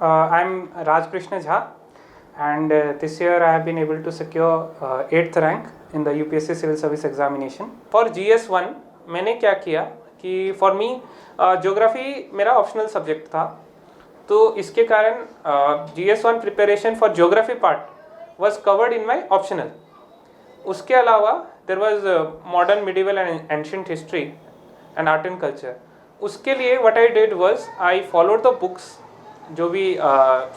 I'm Raj Krishna Jha, and this year I have been able to secure 8th rank in the UPSC Civil Service Examination. For GS1 मैंने क्या किया कि for me geography मेरा optional subject था, तो इसके कारण GS1 preparation for geography part was covered in my optional. उसके अलावा there was modern, medieval and ancient history and art and culture. उसके लिए what I did was I followed the books जो भी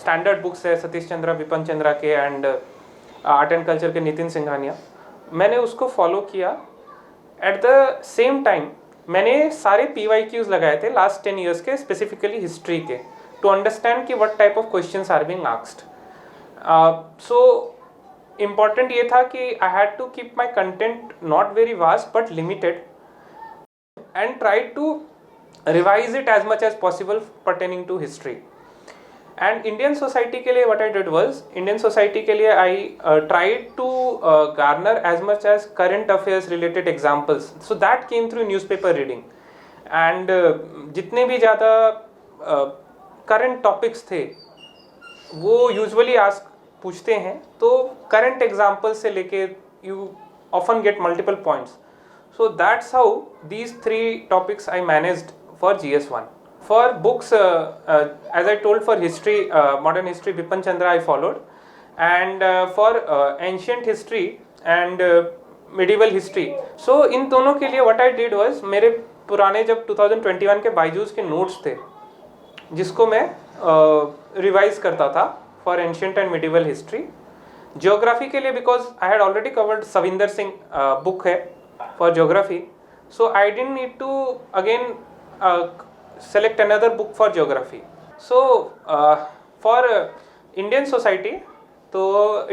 स्टैंडर्ड बुक्स है सतीश चंद्रा विपिन चंद्रा के and art and culture के नितिन सिंघानिया, मैंने उसको फॉलो किया. एट द सेम टाइम मैंने सारे PYQs लगाए थे लास्ट 10 ईयर्स के, स्पेसिफिकली हिस्ट्री के, टू अंडरस्टैंड कि what type of questions are being asked. So important ये था कि I had to keep my content not very vast but limited and try to revise it as much as possible pertaining to history. And Indian society के लिए what I did was, Indian society के लिए I tried to garner as much as current affairs related examples, so that came through newspaper reading. And जितने भी ज़्यादा current topics थे वो usually पूछते हैं, तो करंट एग्जाम्पल्स से लेके you often get multiple points. So that's how these 3 topics I managed for GS1. For books, as I told, for history, modern history, Bipan Chandra I followed, and for ancient history and medieval history. So इन दोनों के लिए what I did was, मेरे पुराने जब 2021 के बायजूस के notes थे जिसको मैं रिवाइज करता था for ancient and medieval history. Geography के लिए because I had already covered Savinder Singh book है for geography, so I didn't need to again select another book for geography. So for Indian society, तो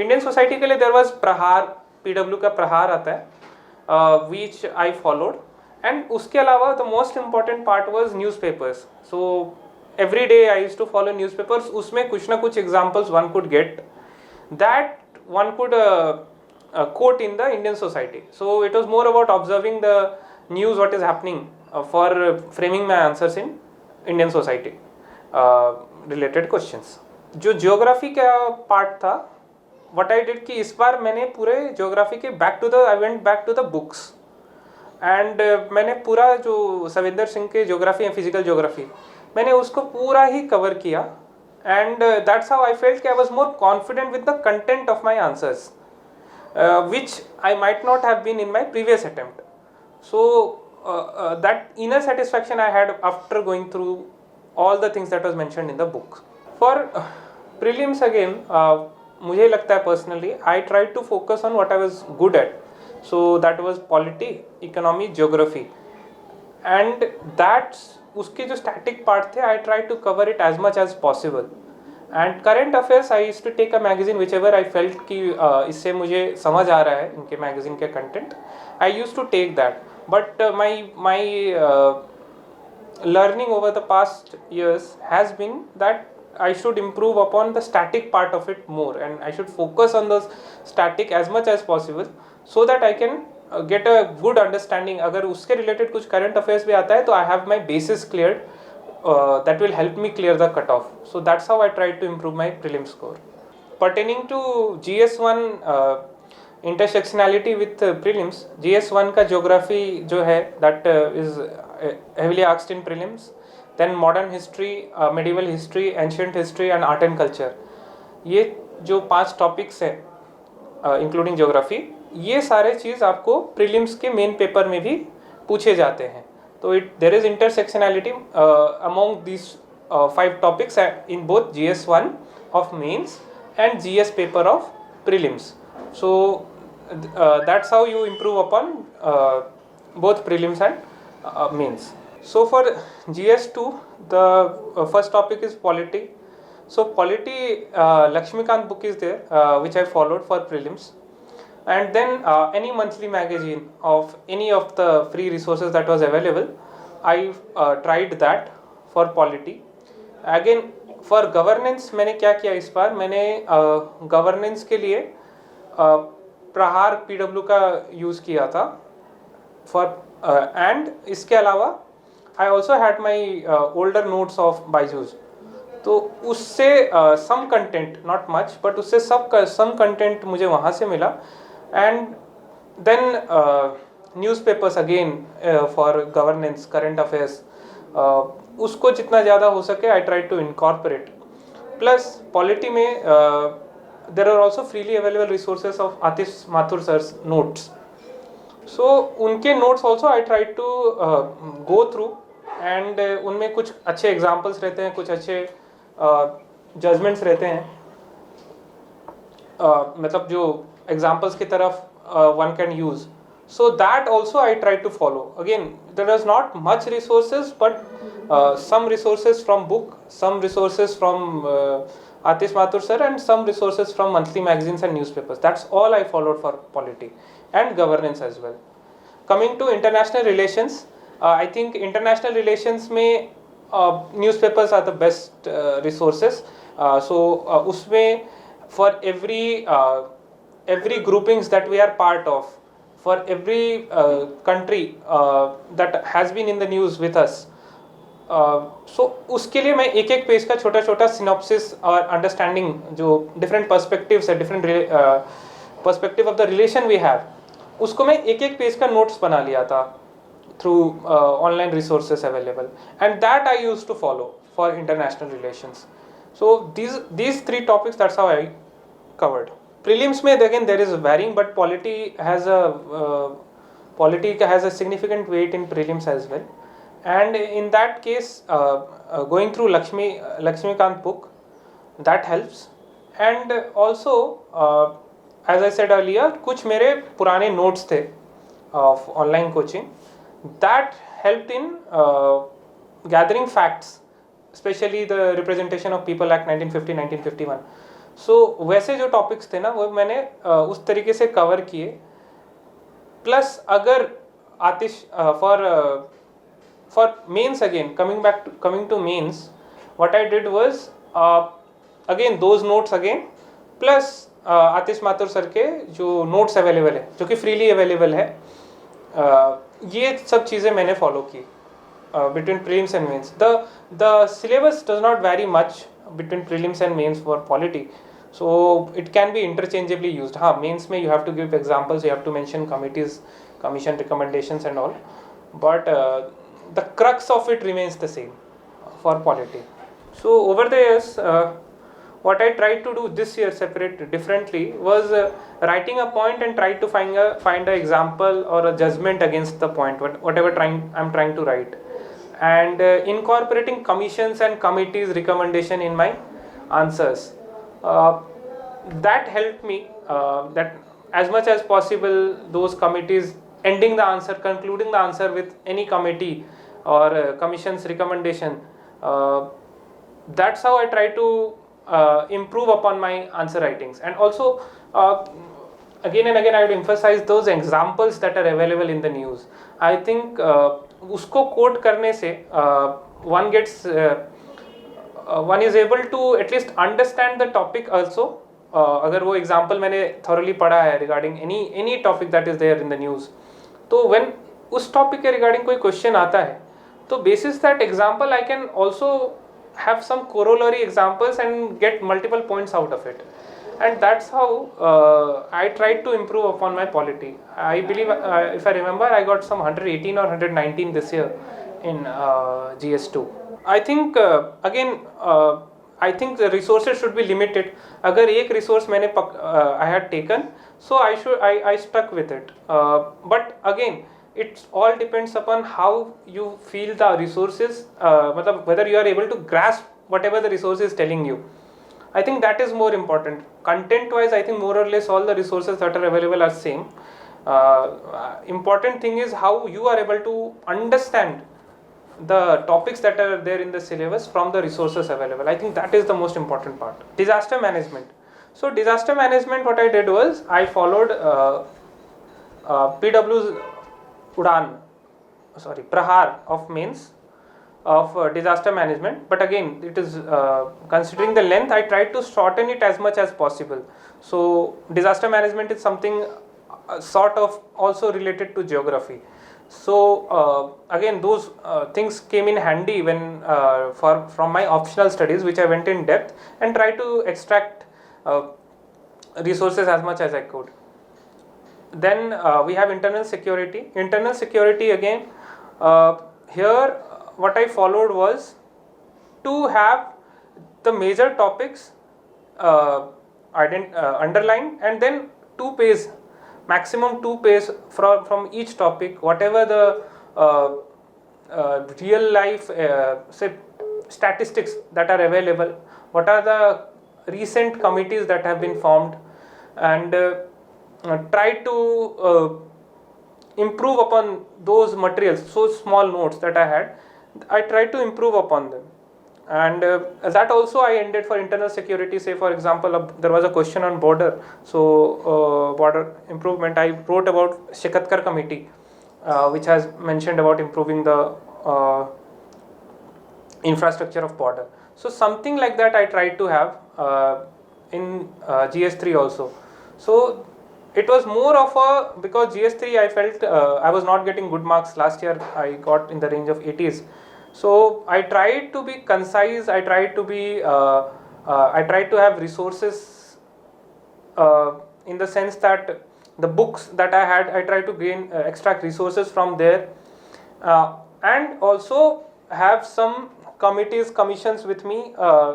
Indian society के लिए there was प्रहार, PW का प्रहार आता है which I followed, and उसके अलावा the most important part was newspapers. So every day I used to follow newspapers. उसमें कुछ ना कुछ examples one could get that one could quote in the Indian society. So it was more about observing the news, what is happening, for framing my answers in Indian society related questions. जो geography का part था, what I did कि इस बार मैंने पूरे geography के I went back to the books and मैंने पूरा जो सविंदर सिंह के geography and physical geography मैंने उसको पूरा ही cover किया, and that's how I felt कि I was more confident with the content of my answers, which I might not have been in my previous attempt. So that inner satisfaction I had after going through all the things that was mentioned in the book. For prelims again, मुझे लगता है personally I tried to focus on what I was good at. So that was polity, economy, geography, and that's उसके जो static part थे I tried to cover it as much as possible. And current affairs I used to take a magazine whichever I felt कि इससे मुझे समझ आ रहा है इनके magazine के content, I used to take that. But my learning over the past years has been that I should improve upon the static part of it more, and I should focus on the static as much as possible so that I can get a good understanding. अगर उसके related कुछ current affairs भी आता है तो I have my basis cleared, that will help me clear the cutoff. So that's how I tried to improve my prelim score. Pertaining to GS1 intersectionality with prelims, GS1 का geography जो है that is heavily asked in prelims, then modern history, medieval history, ancient history and art and culture. ये जो 5 topics है including geography, ये सारे चीज़ आपको prelims के main paper में भी पूछे जाते हैं. तो there is intersectionality among these 5 topics in both GS1 of mains and GS paper of prelims. So that's how you improve upon both prelims and mains. So for GS2, the first topic is polity. So polity, Lakshmikant book is there, which I followed for prelims, and then any monthly magazine of any of the free resources that was available, I tried that for polity. Again for governance मैंने क्या किया इस बार, मैंने governance के लिए प्रहार PW का use किया था for and इसके अलावा I also had my older notes of Byju's. तो उससे some content, not much but उससे सम कंटेंट मुझे वहाँ से मिला. And then newspapers again for governance, current affairs, उसको जितना ज़्यादा हो सके I try to incorporate. Plus polity में there are also freely available resources of Atish Mathur sir's notes. So उनके notes also I try to go through. And उनमें कुछ अच्छे एग्जाम्पल्स रहते हैं, कुछ अच्छे जजमेंट्स रहते हैं, मतलब जो एग्जाम्पल्स की तरफ one can use. So that also I try to follow. Again, there is not much resources, but some resources from book, some resources from Atish Mathur sir, and some resources from monthly magazines and newspapers. That's all I followed for polity and governance as well. Coming to international relations, I think international relations में newspapers are the best resources. So उसमें for every groupings that we are part of, for every country that has been in the news with us, so उसके लिए मैं एक एक page का छोटा छोटा सिनॉप्सिस और अंडरस्टैंडिंग, जो डिफरेंट पर्सपेक्टिव्स है, different perspective of the relation we have, उसको मैं एक एक पेज का नोट्स बना लिया था through online resources available. And that I use to follow for international relations. So these three topics, that's how I covered. Prelims में again there is varying, but polity has a significant weight in prelims as well. And in that case, going through Lakshmikant book, that helps. And also, as I said earlier, कुछ मेरे पुराने notes थे of online coaching, that helped in gathering facts, especially the Representation of People Act 1950-1951. सो वैसे जो topics थे ना, वो मैंने उस तरीके से कवर किए. प्लस अगर Atish for mains, again coming to mains, what I did was again those notes again, plus Atish Mathur sir के जो नोट्स अवेलेबल है, जो कि फ्रीली अवेलेबल है, ये सब चीज़ें मैंने फॉलो की between prelims and mains. The syllabus does not vary much between prelims and mains for polity, so it can be interchangeably used. Mains में you have to give examples, you have to mention committees, commission recommendations and all, but the crux of it remains the same for polity. So over the years, what I tried to do this year differently was writing a point and try to find a example or a judgment against the point, whatever I'm trying to write, and incorporating commissions and committees recommendation in my answers. That helped me, that as much as possible those committees ending the answer, concluding the answer with any committee or commission's recommendation, that's how I try to improve upon my answer writings. And also again and again I would emphasize those examples that are available in the news. I think उसको coat करने से one is able to at least understand the topic also. अगर वो example मैंने thoroughly पढ़ा है regarding any topic that is there in the news, तो when उस topic के regarding कोई question आता है, तो basis that example I can also have some corollary examples and get multiple points out of it. And that's how I tried to improve upon my polity. I believe, if I remember, I got some 118 or 119 this year in GS2. I think again, I think the resources should be limited. अगर एक resource मैंने I had taken, so I stuck with it. But again, it all depends upon how you feel the resources, मतलब whether you are able to grasp whatever the resource is telling you. I think that is more important. Content wise, I think more or less all the resources that are available are same. Important thing is how you are able to understand the topics that are there in the syllabus from the resources available. I think that is the most important part. Disaster management. So disaster management, what I did was I followed PW's Prahar of mains of disaster management, but again it is considering the length, I tried to shorten it as much as possible. So disaster management is something sort of also related to geography. So again, those things came in handy when from my optional studies, which I went in depth and tried to extract resources as much as I could. Then we have internal security. Internal security again, here what I followed was to have the major topics underlined, and then 2 pages, maximum 2 pages from each topic, whatever the real life say statistics that are available, what are the recent committees that have been formed, and try to improve upon those materials. So small notes that I had, I tried to improve upon them. And that also I ended for internal security. Say for example, there was a question on border, so border improvement, I wrote about Shekatkar committee, which has mentioned about improving the infrastructure of border. So something like that I tried to have in GS3 also. So it was more of a, because GS3 I felt I was not getting good marks last year. I got in the range of 80s. So I tried to be concise. I tried to be I tried to have resources in the sense that the books that I had, I tried to gain extract resources from there, and also have some committees, commissions with me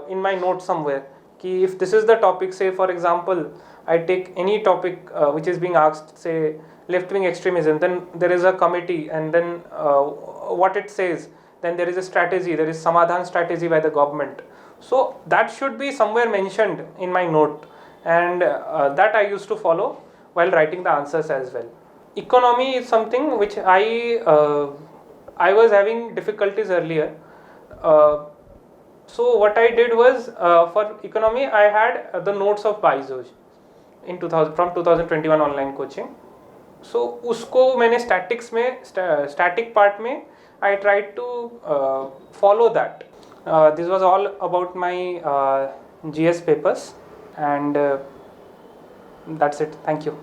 in my notes somewhere. Ki if this is the topic, say for example, I take any topic which is being asked, say left-wing extremism, then there is a committee, and then what it says, then there is a strategy, there is samadhan strategy by the government. So that should be somewhere mentioned in my note, and that I used to follow while writing the answers as well. Economy is something which I was having difficulties earlier. So what I did was, for economy I had the notes of Baizoj in 2000 from 2021 online coaching. So उसको मैंने statics में static part में I tried to follow that. This was all about my GS papers, and that's it. Thank you.